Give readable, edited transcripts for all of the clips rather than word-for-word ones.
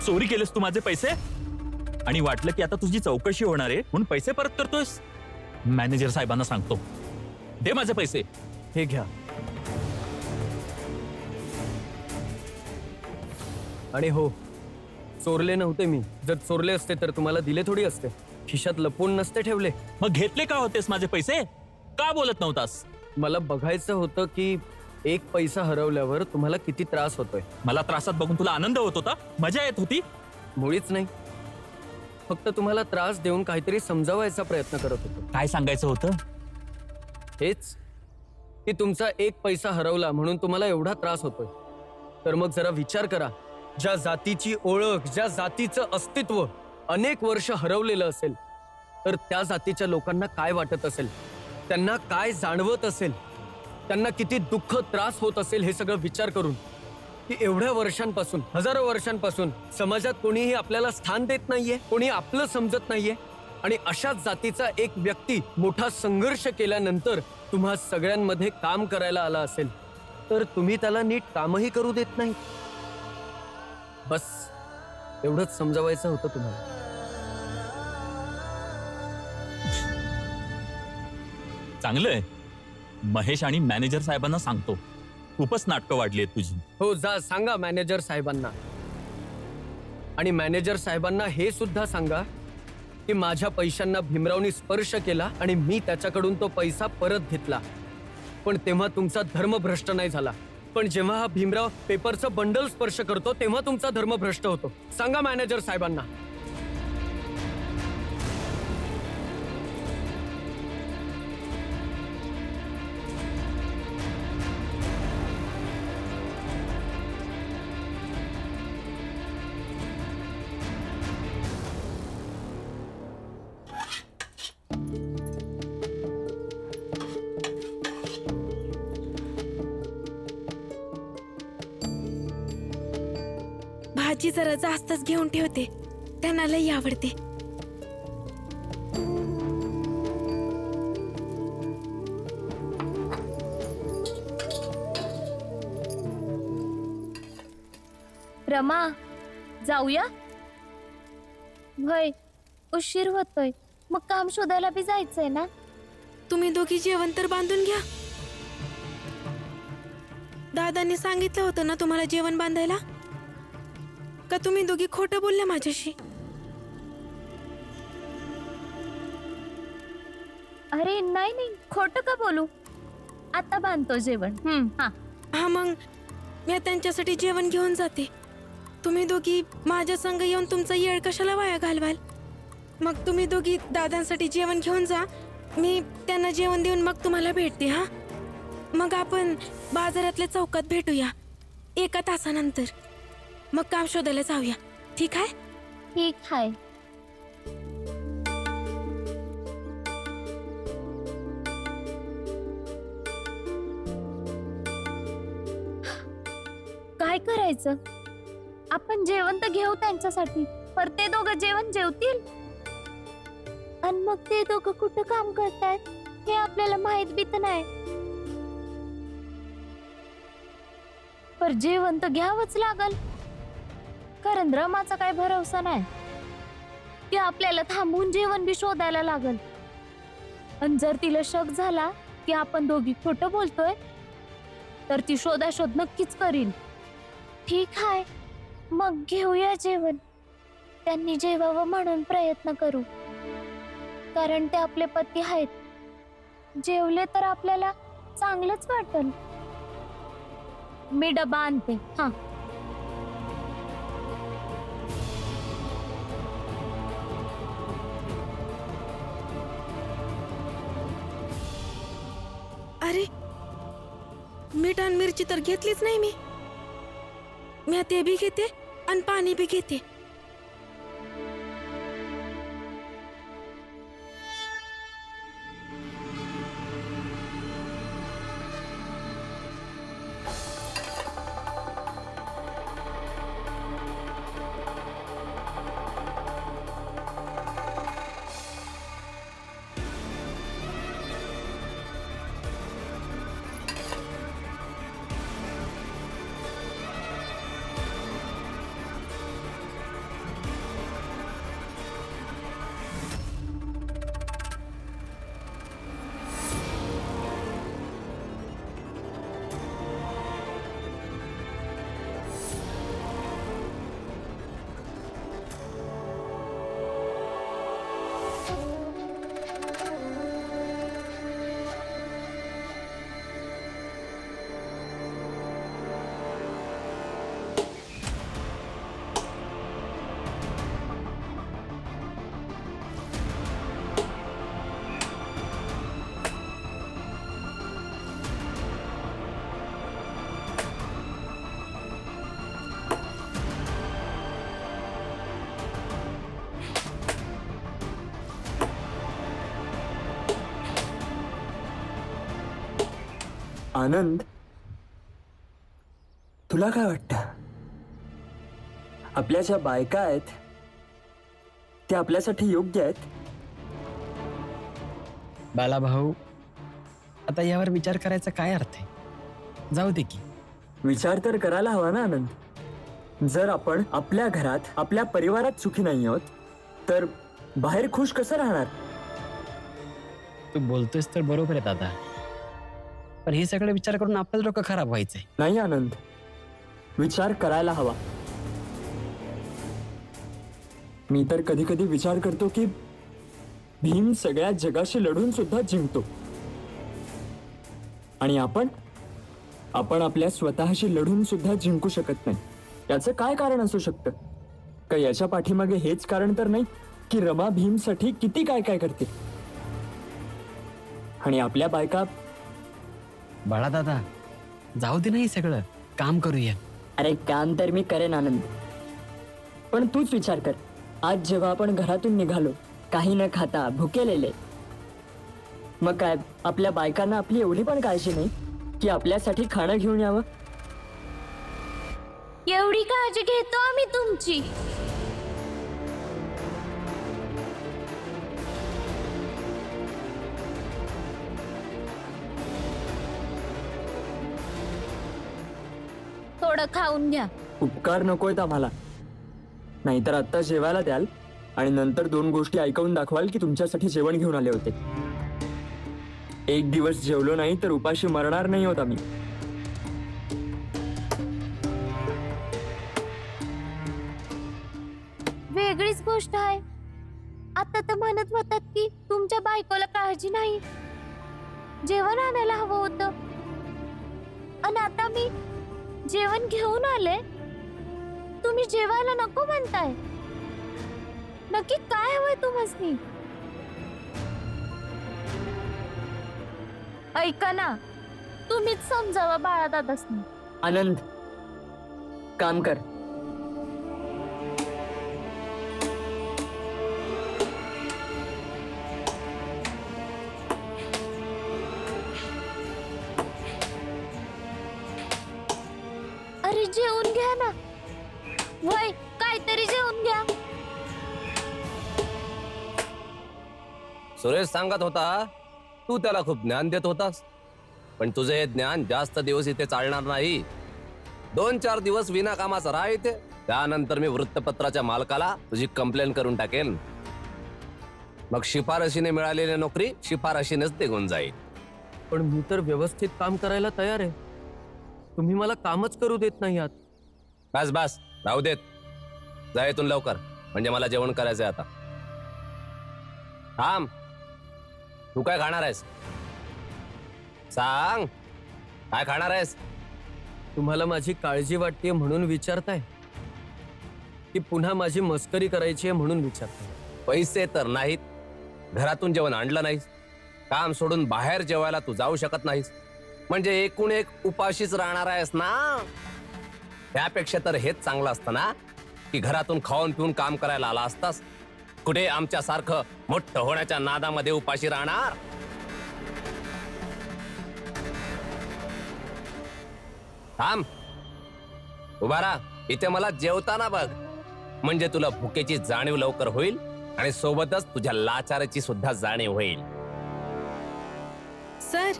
चोरी केलेस तू माझे पैसे आणि वाटलं की आता तुझी चौकशी होणार आहे म्हणून पैसे परत करतोयस। मॅनेजर साहेबांना सांगतो, दे माझे पैसे। हे घ्या। आणि हो, चोरले नव्हते मी। जर चोरले असते तर तुम्हाला दिले थोडी असते, खिशात लपवून नसते ठेवले। मग घेतले का होतेस माझे पैसे? का बोलत नव्हतास? मला बघायचं होतं की एक पैसा हरवल्यावर तुम्हाला किती त्रास होतोय। मला त्रासात बघून तुला आनंद होत होता, मजा येत होती? मुळीच नाही, फक्त तुम्हाला त्रास देऊन काहीतरी समजावायचा प्रयत्न करत होतो। काय सांगायचं होतं? हेच की तुमचा एक पैसा हरवला म्हणून तुम्हाला एवढा त्रास होतोय। तर मग जरा विचार करा, ज्या जातीची ओळख, ज्या जातीचं अस्तित्व अनेक वर्ष हरवलेलं असेल, तर त्या जातीच्या लोकांना काय वाटत असेल, त्यांना काय जाणवत असेल, त्यांना किती दुःख त्रास होत असेल हे सगळं विचार करून की एवढ्या वर्षांपासून, हजारो वर्षांपासून समाजात कोणीही आपल्याला स्थान देत नाहीये, कोणी आपलं समजत नाहीये। आणि अशाच जातीचा एक व्यक्ती मोठा संघर्ष केल्यानंतर तुम्हा सगळ्यांमध्ये काम करायला आला असेल, तर तुम्ही त्याला नीट कामही करू देत नाही। बस एवढंच समजावायचं होतं तुम्हाला। चांगलंय, महेश आणि मॅनेजर साहेबांना सांगतो, खूपच नाटकं वाढली आहेत तुझी। हो, जा सांगा मॅनेजर साहेबांना। आणि मॅनेजर साहेबांना हे सुद्धा सांगा की माझ्या पैशांना भीमरावनी स्पर्श केला आणि मी त्याच्याकडून तो पैसा परत घेतला, पण तेव्हा तुमचा धर्म भ्रष्ट नाही झाला। पण जेव्हा हा भीमराव पेपरचं बंडल स्पर्श करतो तेव्हा तुमचा धर्म भ्रष्ट होतो। सांगा मॅनेजर साहेबांना। भाजी जरा जास्तच घेऊन ठेवते, त्यांना लई आवडते। रमा, जाऊया? भय उशीर होतोय, मग काम शोधायला बी जायचंय ना। तुम्ही दोघी जेवण तर बांधून घ्या। दादांनी सांगितलं होतं ना तुम्हाला जेवण बांधायला? का तुम्ही दोघी खोटं बोलल्या माझ्याशी? अरे नाही नाही, खोटं का बोलू, आता बांधतो जेवण। हा मग मी त्यांच्यासाठी जेवण घेऊन जाते। तुम्ही दोघी माझ्या संग येऊन तुमचा येळ कशाला वाया घालवाल? मग तुम्ही दोघी दादांसाठी जेवण घेऊन जा, मी त्यांना जेवण देऊन मग तुम्हाला भेटते। हा, मग आपण बाजारातल्या चौकात भेटूया 1 तासानंतर। मग काम शोधायला जाऊया, ठीक आहे? ठीक आहे। काय करायचं? आपण जेवण तर घेऊ त्यांच्यासाठी, पर ते दोघं जेवण जेवतील आणि मग ते दोघं कुठं काम करतायत हे आपल्याला माहित बी तर नाही। पर जेवण तर घ्यावंच लागल, कारण रमाचा काय भरोसा नाही की आपल्याला थांबून जेवण बी शोधायला लागल। आणि जर तिला शक झाला की आपण दोघी खोटं बोलतोय, तर ती शोधाशोध नक्कीच करील। ठीक आहे, मग घेऊया जेवण, त्यांनी जेवावं म्हणून प्रयत्न करू, कारण ते आपले पती आहेत। जेवले तर आपल्याला चांगलंच वाटेल। मी डबा आणते। हा, अरे मीठ आणि मिरची तर घेतलीच नाही मी ते बी घेते आणि पाणी बी घेते। आनंद, तुला काय वाटतं? आपल्या ज्या बायका आहेत त्या आपल्यासाठी योग्य आहेत? बालाभाऊ, आता यावर विचार करायचा काय अर्थ आहे? जाऊ दे की. विचार तर करायला हवा ना आनंद. जर आपण आपल्या घरात आपल्या परिवारात सुखी नाही आहोत तर बाहेर खुश कसं राहणार? तू बोलतोयस तर बरोबर आहे दादा, पण हे सगळं विचार करून आपलं डोकं खराब व्हायचंय. नाही आनंद, विचार करायला हवा. मी तर कधी कधी विचार करतो की भीम सगळ्या जगाशी लढून सुद्धा जिंकतो आणि आपण आपल्या स्वतःशी लढून सुद्धा जिंकू शकत नाही. याचं काय कारण असू शकतं? का याच्या पाठीमागे हेच कारण तर नाही की रमा भीमसाठी किती काय काय करते आणि आपल्या बायका? बाळा दादा, जाऊ दे, नाही सगळं काम करूया. अरे काम तर मी करेन आनंद, पण तूच विचार कर. आज जेव्हा आपण घरातून निघालो काही न खाता भुकेलेले, मग काय आपल्या बायकांना आपली एवढी पण काळजी नाही की आपल्यासाठी खाणं घेऊन यावं? एवढी काळजी घेतो आम्ही तुमची. थोडं खाऊन घ्या. उपकार नकोयत आम्हाला. नाहीतर आत्ता जेवायला द्याल आणि नंतर 2 गोष्टी ऐकवून दाखवाल की तुमच्यासाठी जेवण घेऊन आले होते. एक दिवस जेवलो नाही तर उपाशी मरणार नाही होत आम्ही. वेगळीच गोष्ट आहे. आता तर म्हणत होतात की तुमच्या बायकोला काळजी नाही, जेवण आणायला हवं होतं, आणि आता मी जेवण घेऊन आले, तुम्ही जेवायला नको म्हणताय. नक्की काय हवंय तुम्हासनी? ऐका ना, तुम्हीच समजावा बाळा दादासनी. आनंद, काम कर. अरे जेवून घ्या ना. वय काहीतरी जेवून घ्या. सुरेश सांगत होता तू त्याला खूप ज्ञान देत होतास, पण तुझे हे ज्ञान जास्त दिवस इथे चालणार नाही. 2-4 दिवस विनाकामाचा राह इथे, त्यानंतर मी वृत्तपत्राच्या मालकाला तुझी कंप्लेंट करून टाकेन. मग शिफारशीने मिळालेली नोकरी शिफारशीनेच निघून जाईल. पण मी तर व्यवस्थित काम करायला तयार आहे. तुम्ही मला कामच करू देत नाही आहात. बस बस, राहू देत. जा इथून लवकर, म्हणजे मला जेवण करायचंय आता. थांब, तू काय खाणार आहेस? सांग, काय खाणार आहेस? तुम्हाला माझी काळजी वाटते म्हणून विचारताय की पुन्हा माझी मस्करी करायची आहे म्हणून विचारताय? पैसे तर नाहीत, घरातून जेवण आणलं नाहीस, काम सोडून बाहेर जेवायला तू जाऊ शकत नाहीस, म्हणजे एकूण एक उपाशीच राहणार आहेस ना. त्यापेक्षा तर हेच चांगलं असतं ना की घरातून खाऊन पिऊन काम करायला आला असतास. कुठे आमच्या सारखं मोठं होण्याच्या नादामध्ये उपाशी राहणार? थांब, उभा राहा इथे, मला जेवताना बघ, म्हणजे तुला भुकेची जाणीव लवकर होईल आणि सोबतच तुझ्या लाचाराची सुद्धा जाणीव होईल. सर,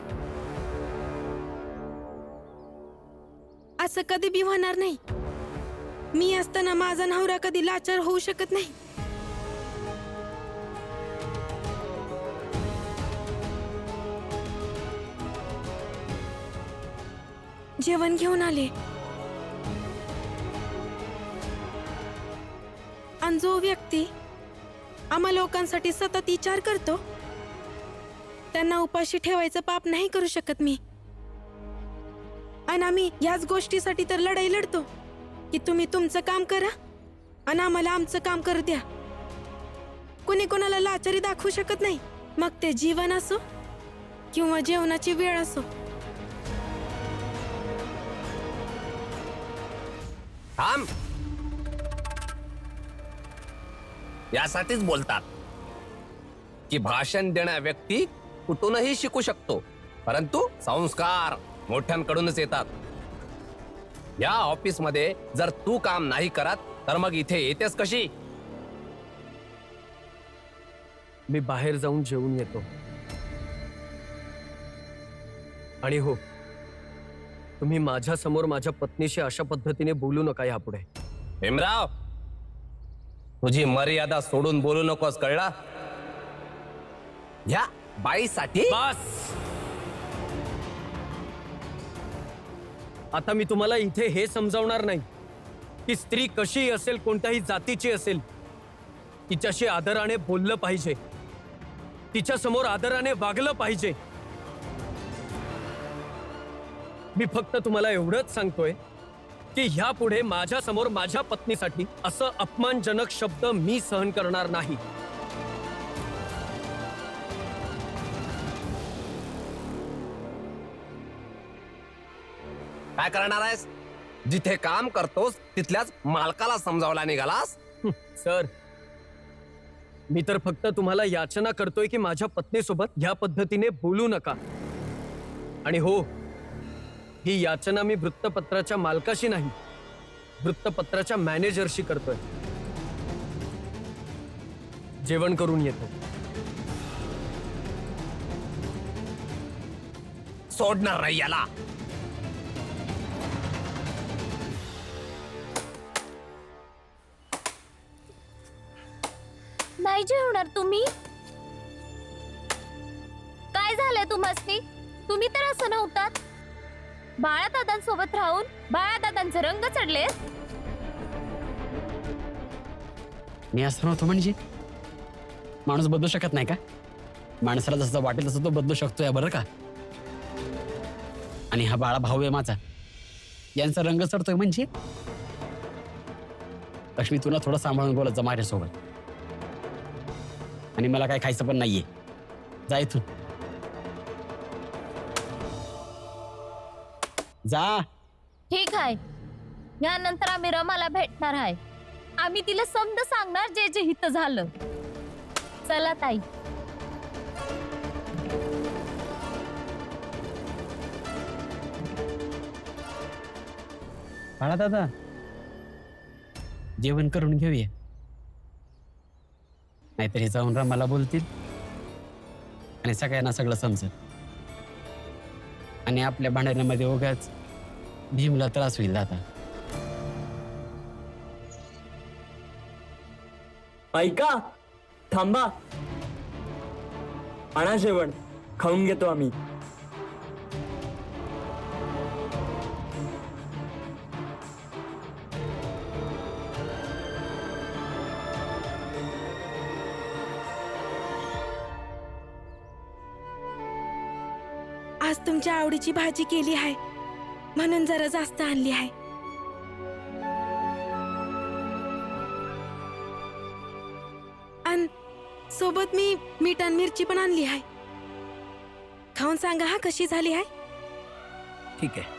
असं कधी बी होणार नाही. मी असताना माझा नवरा कधी लाचार होऊ शकत नाही. जेवण घेऊन आले, आणि जो व्यक्ती आम्हा लोकांसाठी सतत विचार करतो त्यांना उपाशी ठेवायचं पाप नाही करू शकत मी. आणि आम्ही याच गोष्टीसाठी तर लढाई लढतो की तुम्ही तुमचं काम करा आणि आम्हाला आमचं काम करू द्या. कुणी कोणाला लाचारी दाखवू शकत नाही, मग ते जीवन असो किंवा जेवणाची वेळ असो. थांब, यासाठीच बोलतात की भाषण देणारा व्यक्ती कुठूनही शिकू शकतो, परंतु संस्कार मोठ्यांकडूनच येतात. या ऑफिस मध्ये जर तू काम नाही करत तर मग इथे येतेस कशी? मी बाहेर जाऊन जेवून येतो. आणि हो, तुम्ही माझ्या समोर माझ्या पत्नीशी अशा पद्धतीने बोलू नका यापुढे. भीमराव, तुझी मर्यादा सोडून बोलू नकोस, कळला? या बाईसाठी बस. आता मी तुम्हाला इथे हे समजावणार नाही की स्त्री कशी असेल, कोणत्याही जातीची असेल, तिच्याशी आदराने बोललं पाहिजे, तिच्या समोर आदराने वागलं पाहिजे. मी फक्त तुम्हाला एवढंच सांगतोय की ह्यापुढे माझ्या समोर माझ्या पत्नीसाठी असं अपमानजनक शब्द मी सहन करणार नाही. काय करणार आहेस? जिथे काम करतोस तिथल्याच मालकाला समजावला निघालास? सर, मी तर फक्त तुम्हाला याचना करतोय की माझ्या पत्नीसोबत ह्या पद्धतीने बोलू नका. आणि हो, ही याचना मी वृत्तपत्राच्या मालकाशी नाही, वृत्तपत्राच्या मॅनेजरशी करतोय. जेवण करून येतो. सोडणार नाही याला. नाही जेवणार तुम्ही? काय झालंय तुम्हासनी? तुम्ही तर असं नव्हतात. बाळादादांसोबत राहून बाळादादांचे रंग चढले. मी असं नव्हतो म्हणजे? माणूस बदलू शकत नाही का? माणसाला जसं वाटेल तसं तो बदलू शकतोय, बरं का? आणि हा बाळा भाऊ आहे माझा, यांचा रंग चढतोय म्हणजे? लक्ष्मी, तुला थोडं सांभाळून बोलत जा माझ्यासोबत. आणि मला काय खायचं पण नाहीये. जा इथून, जा. ठीक आहे, यानंतर आम्ही रमाला भेटणार आहे. आम्ही तिला समज सांगणार जे जे हित झालं. चला ताई. बाळा दादा, जेवण करून घेऊया, नाहीतर हे जाऊन रमाला बोलतील आणि सगळ्यांना सगळं समजत. आणि आपल्या भांडण्यामध्ये उगाच भीमला त्रास होईल दादा. ऐका, थांबा. आणा जेवण, खाऊन घेतो आम्ही. आज तुमच्या आवडीची भाजी केली आहे म्हणून जरा जास्त आणली आहे. आणि सोबत मी मीठ आणि मिरची पण आणली आहे. खाऊन सांगा हा कशी झाली आहे. ठीक आहे.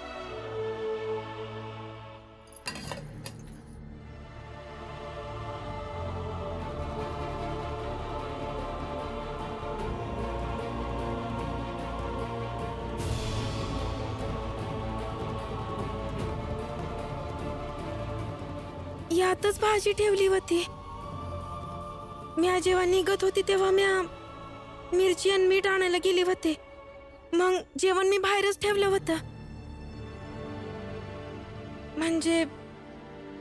यातच भाजी ठेवली होती. म्या जेव्हा निघत होती तेव्हा म्या मिरची आणि मीठ आणायला गेली होते. मग जेवण मी बाहेरच ठेवलं होतं. म्हणजे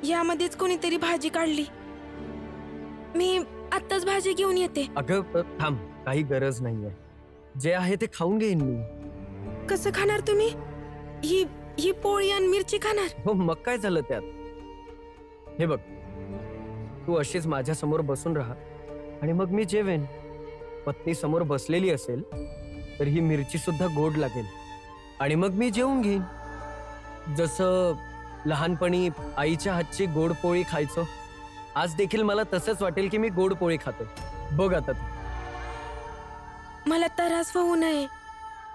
यामध्येच कोणीतरी भाजी काढली. मी आत्ताच भाजी घेऊन येते. अगं थांब, काही गरज नाहीये. जे आहे ते खाऊन घेईन मी. कसं खाणार तुम्ही? ही ही पोळी आणि मिरची खाणार? हो, मग काय झालं त्यात? हे बघ, तू अशीच माझ्या समोर बसून राहा आणि मग मी जेवेन. पत्नी समोर बसलेली असेल तर ही मिरची सुद्धा गोड लागेल आणि मग मी जेवून घेईन. जसं लहानपणी आईच्या हातची गोड पोळी खायचो, आज देखील मला तसंच वाटेल की मी गोड पोळी खातो. बघ आता तू. मला त्रास होऊ नये,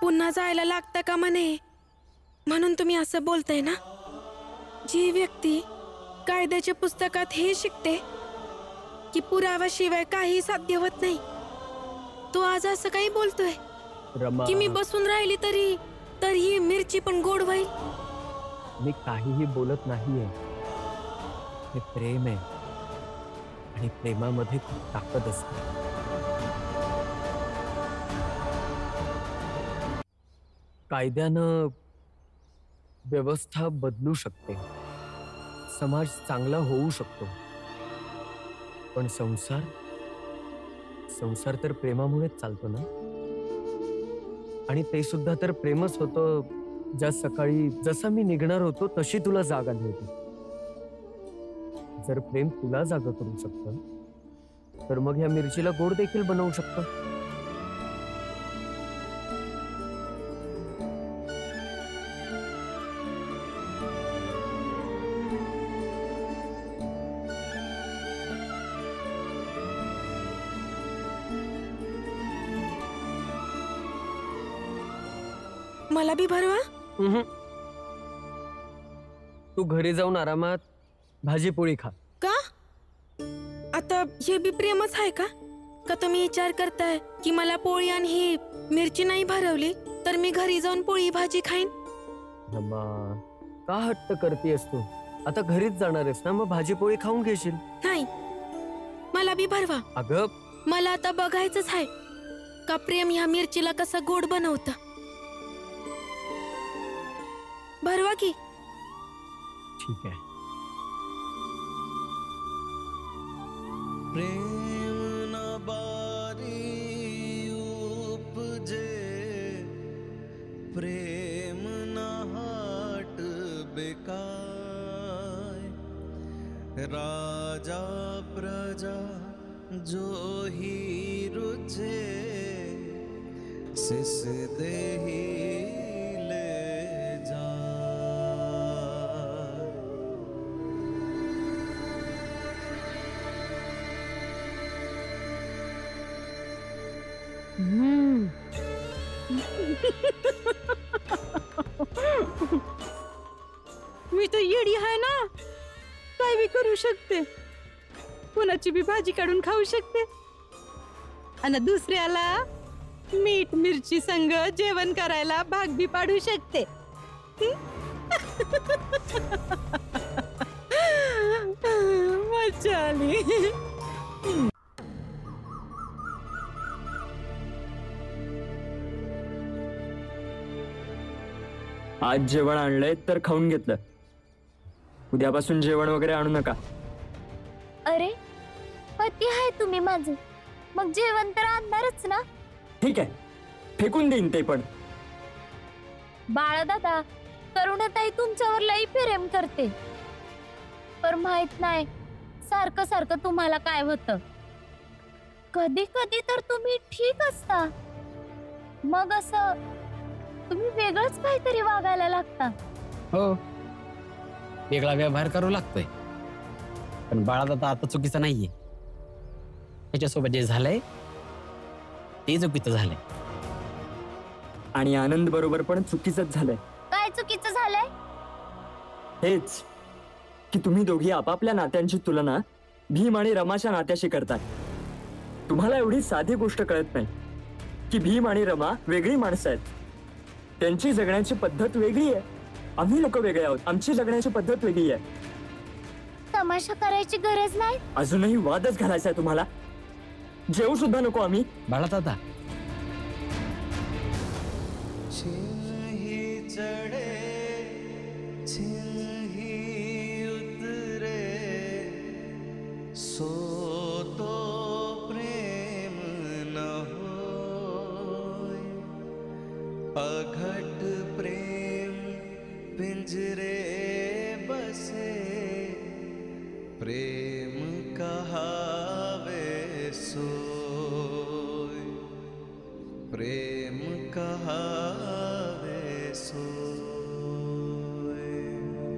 पुन्हा जायला लागतं का म्हणे, म्हणून तुम्ही असं बोलताय ना? जी व्यक्ती कायद्याच्या पुस्तकात हे शिकते की पुराव्याशिवाय काही साध्य होत नाही, तो आज असं काही बोलतोय रमा, की मी बसून राहिली तर ही मिरची पण गोड होईल. मी काहीही बोलत नाहीये. हे प्रेम आहे आणि प्रेमामध्ये खूप ताकद असते. कायद्यानं व्यवस्था बदलू शकते, समाज चांगला होऊ शकतो, पण संसार तर प्रेमामुळेच चालतो ना. आणि ते सुद्धा तर प्रेमच होतं ज्या सकाळी जसा मी निघणार होतो तशी तुला जाग आली होती. जर प्रेम तुला जागा करू शकतं तर मग ह्या मिरचीला गोड देखील बनवू शकतं. मला बी भरवा. तू घरी जाऊन आरामात भाजी पोळी खा. का आता हे बी प्रेमच आहे का? का तुम्ही विचार करताय की मला पोळी आणि ही मिरची नाही भरवली तर मी घरी जाऊन पोळी भाजी खाईन? रम्मा, का हट्ट करतेस तू? आता घरीच जाणार आहेस ना, मग भाजी पोळी खाऊन घेशील. नाही, मला बी भरवा. अगं मला आता बघायचंच आहे का प्रेम ह्या मिरचीला कसा गोड बनवतं. भरवा की. ठीक आहे. प्रेम न बारी उपजे, प्रेम न हाट बेकार, राजा प्रजा जो ही रुचे, सिस देही ले जा. मी तर येडी आहे ना, काय बी करू शकते, कोणाची बी भाजी काढून खाऊ शकते आणि दुसऱ्याला मीठ मिरची संग जेवण करायला भाग बी पाडू शकते. मजा आली. आज जेवण आणलंय तर खाऊन घेतलं. उद्यापासून जेवण वगैरे आणू नका. अरे पती आहे तुम्ही माझे, मग जेवण तर आणणारच ना. ठीक आहे, फेकून देईन ते पण. बाळदादा, करुणाताई तुमच्यावर लई प्रेम करते, पर माहित नाही सारखं सारखं तुम्हाला काय होतं. कधी कधी तर तुम्ही ठीक असता, मग असं तुम्ही वेगळंच काहीतरी वागायला लागता. हो, वेगळा व्यवहार करू लागतोय, पण बाळादादा आता चुकीचं नाहीये. त्याच्यासोबत जे झालंय ते चुकीचं झालंय. आणि आनंद बरोबर पण चुकीचंच झालंय. काय चुकीचं झालंय? हेच की तुम्ही दोघी आपापल्या नात्यांची तुलना भीम आणि रमाच्या नात्याशी करतात. तुम्हाला एवढी साधी गोष्ट कळत नाही की भीम आणि रमा वेगळी माणसं आहेत. त्यांची जगण्याची पद्धत वेगळी आहे. आम्ही लोक वेगळे आहोत, आमची जगण्याची पद्धत वेगळी आहे. तमाशा करायची गरज नाही. अजूनही वादच घालायचा आहे तुम्हाला? जेवू सुद्धा नको आम्ही? बाळादादा, छिन ही चढ़े छिन ही उतरे, सो तो प्रेम न होय. अघट प्रेम पिंजरे बसे, प्रेम कहावे सोय, प्रेम कहावे सोय.